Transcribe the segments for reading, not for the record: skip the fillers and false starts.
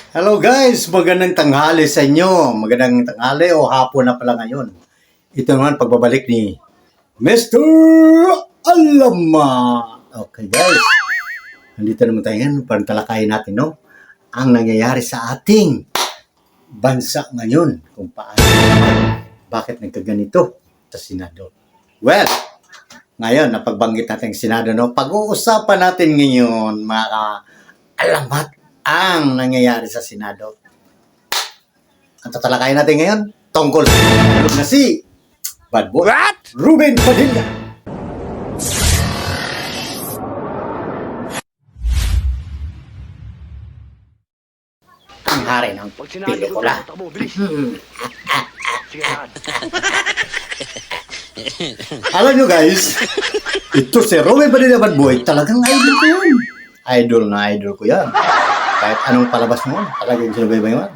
Hello guys, magandang tanghali sa inyo. Magandang tanghali o hapon na pala ngayon. Ito naman pagbabalik ni Mr. Alama. Okay guys, nandito naman tayo ngayon para talakayin natin ang nangyayari sa ating bansa ngayon. Kung paano, bakit nagkaganito sa Senado. Well, ngayon napagbanggit natin ang Senado. Pag-uusapan natin ngayon mga alamat ang nangyayari sa Senado. Ang tatalakayin natin ngayon tungkol na si Bad Boy Ruben Padilla. Ang hari ng pelikula. Alam nyo guys, ito si Ruben Padilla Bad Boy, talagang idol ko yan. Idol ko yan. Kahit anong palabas mo, talagang sinubayabay mo.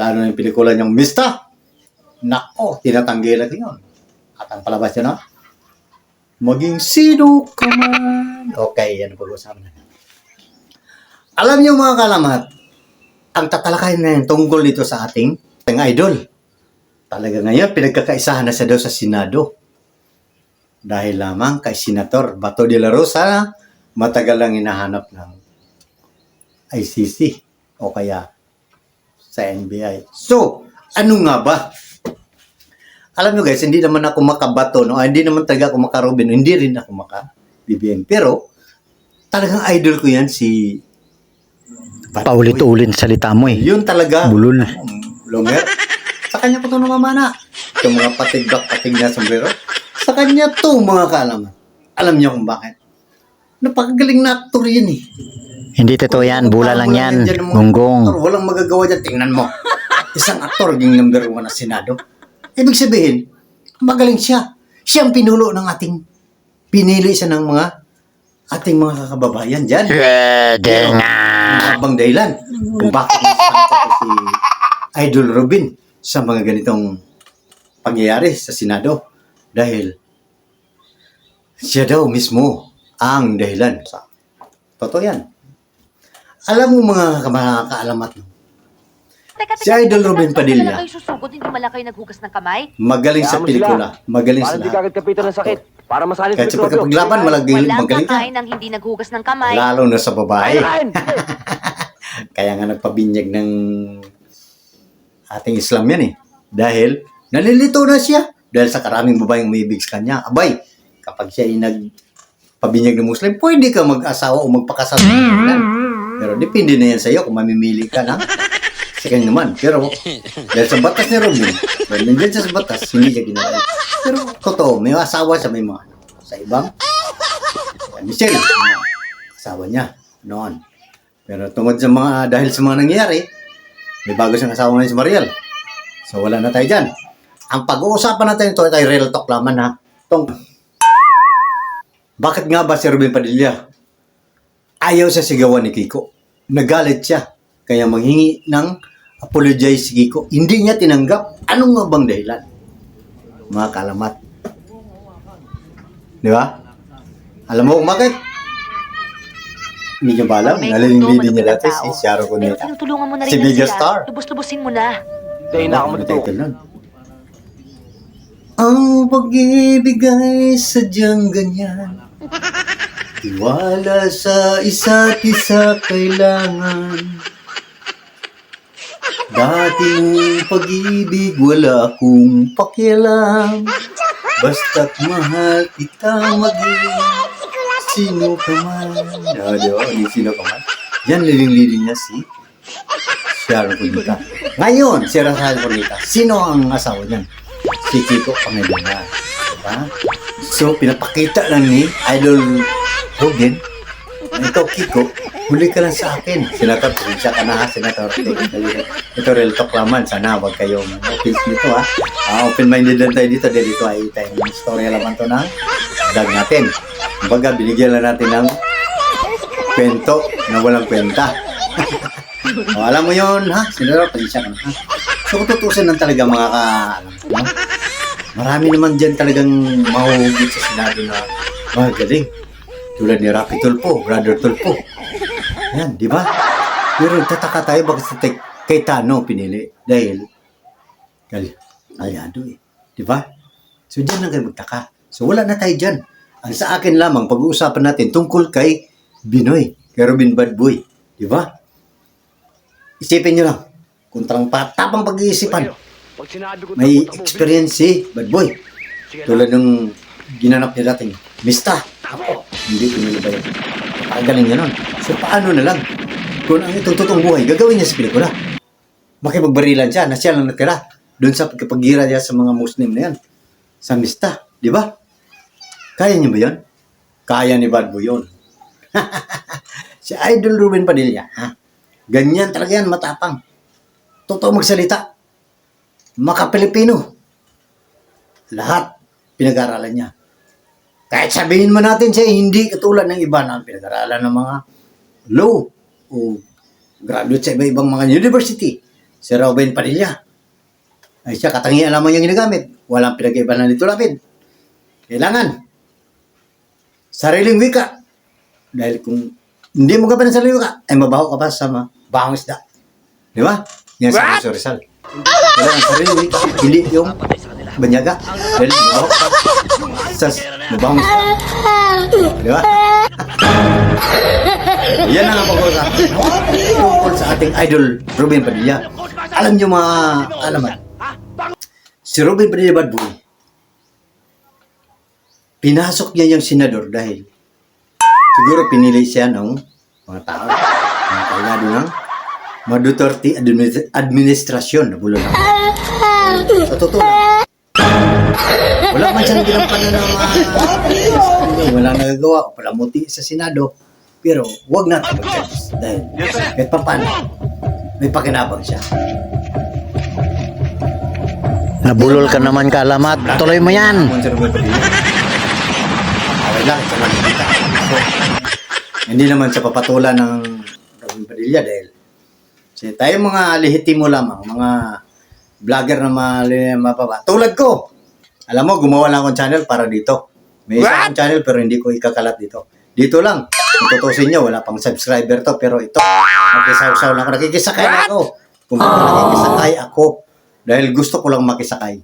Lalo na yung pelikula niyang Mista. Nako, tinatanggilan ko yun. At ang palabas niya maging sino ka man. Okay, yan ang pag-usapan natin. Alam niyo mga kalamat, ang tatalakayin na yun tungkol dito sa ating idol. Talaga ngayon, pinagkakaisahan na siya daw sa Senado. Dahil lamang kay Senator Bato de la Rosa, matagal lang hinahanap ng ICC o kaya sa NBI. So, ano nga ba? Alam nyo guys, hindi naman ako makabato, hindi naman talaga ako makarubin, hindi rin ako maka-BBM. Pero, talagang idol ko yan si Paulit-ulit salita mo eh. Yun talaga. Bulol. Lumer. Sa kanya po ito namamana. Itong mga patig na sombrero. Sa kanya to mga kaalaman. Alam niyo kung bakit? Napakagaling na aktor yun eh. Hindi totoo yan. Bula lang yan. Gonggong. Walang magagawa dyan. Tingnan mo. Isang aktor ging number 1 na Senado. Ibig sabihin, magaling siya. Siya ang pinulo ng pinili siya ng ating mga kakababayan dyan. Pwede nga. Ang dahilan kung bakit nasangkot si Idol Ruben sa mga ganitong pangyayari sa Senado. Dahil siya daw mismo ang dahilan. Totoo yan. Alam mo mga kaalamat mo. Si Idol Ruben Padilla. Susugod, hindi man lang kayo naghugas ng kamay? Magaling sa pelikula. Magaling sa lahat. Para hindi ka agad kapitan ng sakit. Para masalin kahit sa pagkapaglaban, magaling Walang ka. kakain ng hindi naghugas ng kamay. Lalo na sa babae. Kaya nga nagpabinyag ng ating Islam yan eh. Dahil nalilito na siya. Dahil sa karaming babaeng umibig sa kanya. Abay, kapag siya ay nagpabinyag ng Muslim, pwede ka mag-asawa o magpakasal. Pero depende na yan sa iyo kung mamimili ka na. Sa kanya naman. Pero dahil sa batas ni Ruben, dahil nandiyan siya sa batas, hindi siya ginawa. Pero totoo, may asawa siya, may mga sa ibang. Michelle, asawa niya noon. Pero tungkol sa dahil sa mga nangyayari, may bago siyang asawa ngayon si Mariel. So wala na tayo dyan. Ang pag-uusapan natin ito ay real talk laman ha. Bakit nga ba si Ruben Padilla? Ayaw siya sigawan ni Kiko. Nagalit siya. Kaya manghingi ng apologize si Kiko. Hindi niya tinanggap. Anong nga bang dahilan? Mga kalamat. Di ba? Alam mo kung bakit? Hindi niya ba alam? Nalilindi niya dati si Sharo Cuneta. Tinutulungan mo na rin Si Megastar. Lubos-lubosin mo na. Dahil na ako matutulog. Ang pag-ibig ay sadyang ganyan. Tiwala sa isa't isa kailangan. Dating pag-ibig wala akong pakialam. Basta't mahal kita maging sino ka man. Diba? Sino ka man. Yan liling-liling niya si Sharon Cuneta. Ngayon, si Sharon Cuneta, sino ang asawa niyan? Si Kiko Pangilinan. Diba? So, pinapakita lang ni Idol Ruben, ito Kiko, huli ka lang sa akin. Senator, siya ka na ha, Senator. Ito real talk laman. Sana wag kayong offense nito ha. Open-minded lang tayo dito. Dito ay tayong story laman to na dag natin. Kumbaga, binigyan lang natin ng kwento na walang kwenta. Alam mo yun ha, Senator, pasensya ka na ha. So, kung tutusin lang talaga mga marami naman dyan talagang mahuhugit sa Senado na magaling. Tulad ni Rapi Tulfo, Brother Tulfo. Yan, di ba? Pero tataka tayo bakit si Cayetano pinili. Dahil, kalyado eh. Di ba? So, dyan lang kayo magtaka. So, wala na tayo dyan. Ang sa akin lamang, pag-uusapan natin tungkol kay Binoy, kay Robin Badboy. Di ba? Isipin nyo lang, kung tapang pag-iisipan, Pag sinabi ko may takot ako, experience si Badboy. Sige na. Tulad ng ginanap niya dating, Mista, ako, hindi pinili ba yun? Napakagaling niya nun. So, paano na lang? Kung ang itong totoong buhay, gagawin niya sa pelikula. Makipagbarilan siya, na siya lang natira. Doon sa pagkapagira niya sa mga Muslim na yan. Sa Mista, di ba? Kaya niya ba yun? Kaya ni Badboy yun. Si Idol Ruben Padilla, ha? Ganyan talaga yan, matapang. Totoo magsalita. Maka-Pilipino. Lahat pinag-aralan niya. Kahit sabihin mo natin siya, hindi katulad ng iba na pinag-aralan ng mga law o graduate sa iba-ibang mga university. Si Ruben Padilla. Ay siya, katangian lamang yung ginagamit. Walang pinag-ibanan nito lapid. Kailangan sariling wika. Dahil kung hindi mo ka pa ng sariling wika, ay mabaho ka pa sa bahong isda. Di ba? Yan sa Rizal. Kailangan sariling wika. Hindi yung banyaga. Dahil mabaho ka sa bahong isda. Di ba? Yan ang pag-uusapan tungkol sa ating idol, Ruben Padilla. Alam nyo mga alamat. Si Ruben Padilla Badboy, pinasok niya yung senador dahil siguro pinili siya ng mga tao. Mga kailado ng Duterte administrasyon na bulo na. Sa totoo lang, wala man siyang ginampanan ng walang nagagawa o palamuti sa Senado. Pero wag natin mag-judge dahil kahit pa paano, may pakinabang siya. Nabulol ka naman ka, Alamat. Tuloy mo yan. Okay lang, sa nakikita. So, hindi naman sa papatulan ng Robin Padilla dahil tayo mga lehitimo lamang, mga vlogger na mapaba. Tulad ko, alam mo, gumawa lang akong channel para dito. May isa akong channel pero hindi ko ikakalat dito. Dito lang. Kung tutusin nyo, wala pang subscriber to. Pero ito, nakisaw-saw lang ako. Nakikisakay na ako. Kung nakikisakay ako, dahil gusto ko lang makisakay.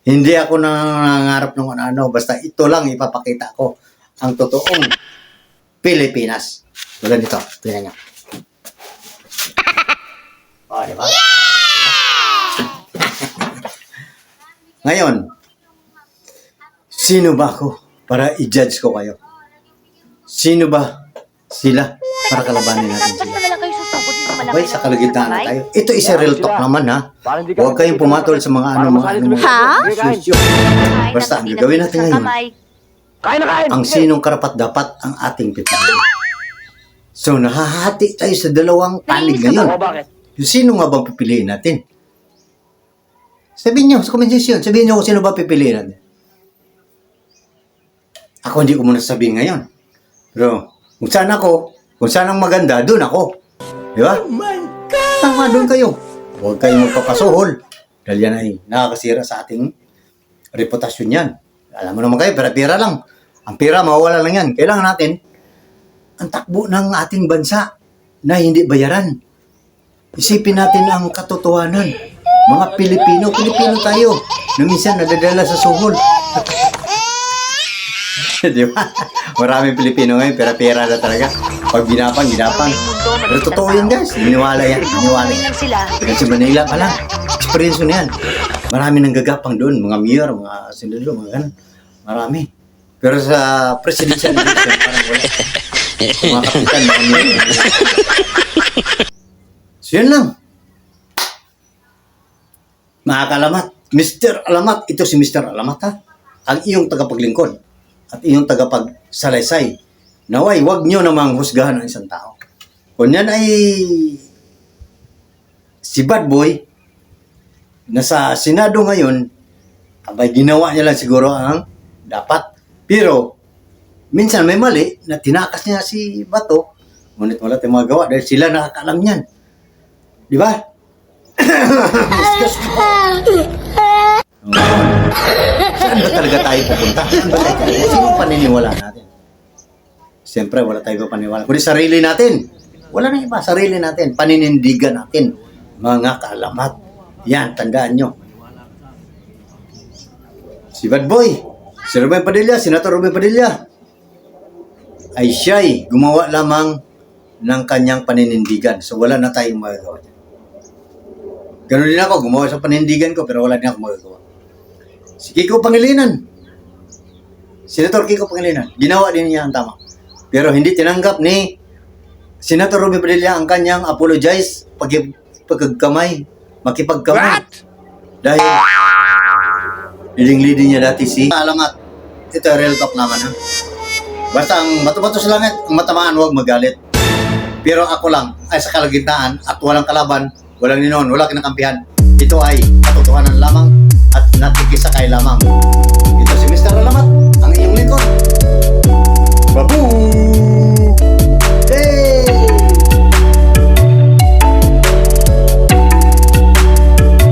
Hindi ako nangangarap ng ano. Basta ito lang ipapakita ko. Ang totoong Pilipinas. Tulad nito. Tingnan nyo. O, diba? Ngayon, sino ba ako para i-judge ko kayo? Sino ba sila para kalabanin natin Basta sila? na lang kayo susugod, hindi malaki Abay, sa kalagitnaan na tayo. Ito isa real talk naman ha. Para hindi ka Huwag kayong pumatol sa mga ano mga ano. Sige, kain. Basta ang gagawin natin ngayon, Kain na kain! ang sinong karapat dapat ang ating pipiliin. So, nahahati tayo sa dalawang panig O ngayon. bakit? Yung sino nga bang pipiliin natin? Sabihin nyo sa comment section, sabihin nyo kung sino ba pipiliin natin. Ako hindi ko muna sabihin ngayon. Pero kung saan ang maganda, doon ako. Di ba? Oh my God! Tama, doon kayo. Huwag kayong magpapasuhol. Dahil yan ay nakakasira sa ating reputasyon yan. Alam mo naman kayo, pera-pera lang. Ang pera, mawawala lang yan. Kailangan natin ang takbo ng ating bansa na hindi bayaran. Isipin natin ang katotohanan. Mga Pilipino tayo na minsan nadadala sa suhol. Di ba? Maraming Pilipino ngayon, pera-pera na talaga. Pag ginapang. Pero totoo yan guys, Maniwala yan. lang sila. Pero sa Manila pa lang, experience na yan. Marami nang gagapang doon, mga mayor, mga senador, mga ganun. Marami. Pero sa presidential election, parang wala. Mga kapitan, mga mayor. So yun lang. Mga Alamat, Mr. Alamat, ito si Mr. Alamat ha. Ang iyong tagapaglingkod at iyong tagapagsalaysay. Naway, wag nyo namang husgahan ang isang tao. Kung yan ay si Badboy, nasa Senado ngayon, abay ginawa niya lang siguro ang dapat. Pero, minsan may mali na tinakas niya si Bato, ngunit wala tayong magawa dahil sila nakakaalam niyan. Di ba? Excuse me po. Saan ba talaga tayo pupunta? Saan ba tayo pupunta? Sino paniniwala natin? Siyempre, wala tayong paniniwala. Kundi sarili natin. Wala nang iba, sarili natin, paninindigan natin, mga kaalamat. Yan, tandaan nyo. Si Bad Boy, si Ruben Padilla, Senator Ruben Padilla, ay siya'y gumawa lamang ng kanyang paninindigan. So wala na tayong magagawa. Ganun din ako, gumawa sa paninindigan ko, pero wala din ako magagawa. Si Kiko Pangilinan, Senator Kiko Pangilinan, ginawa din niya ang tama. Pero hindi tinanggap ni Senator Ruben Padilla ang kanyang apologize, pagkamay, makipagkamay. Dahil leading niya dati si alamat. Ito real talk naman ha. Basta ang bato-bato sa langit, ang matamaan, huwag magalit. Pero ako lang ay sa kalagitnaan at walang kalaban, walang ninon, walang kinakampihan. Ito ay katotohanan lamang at natikisakay lamang. Ito si Mr. Alamat, ang inyong lingkod. Babu!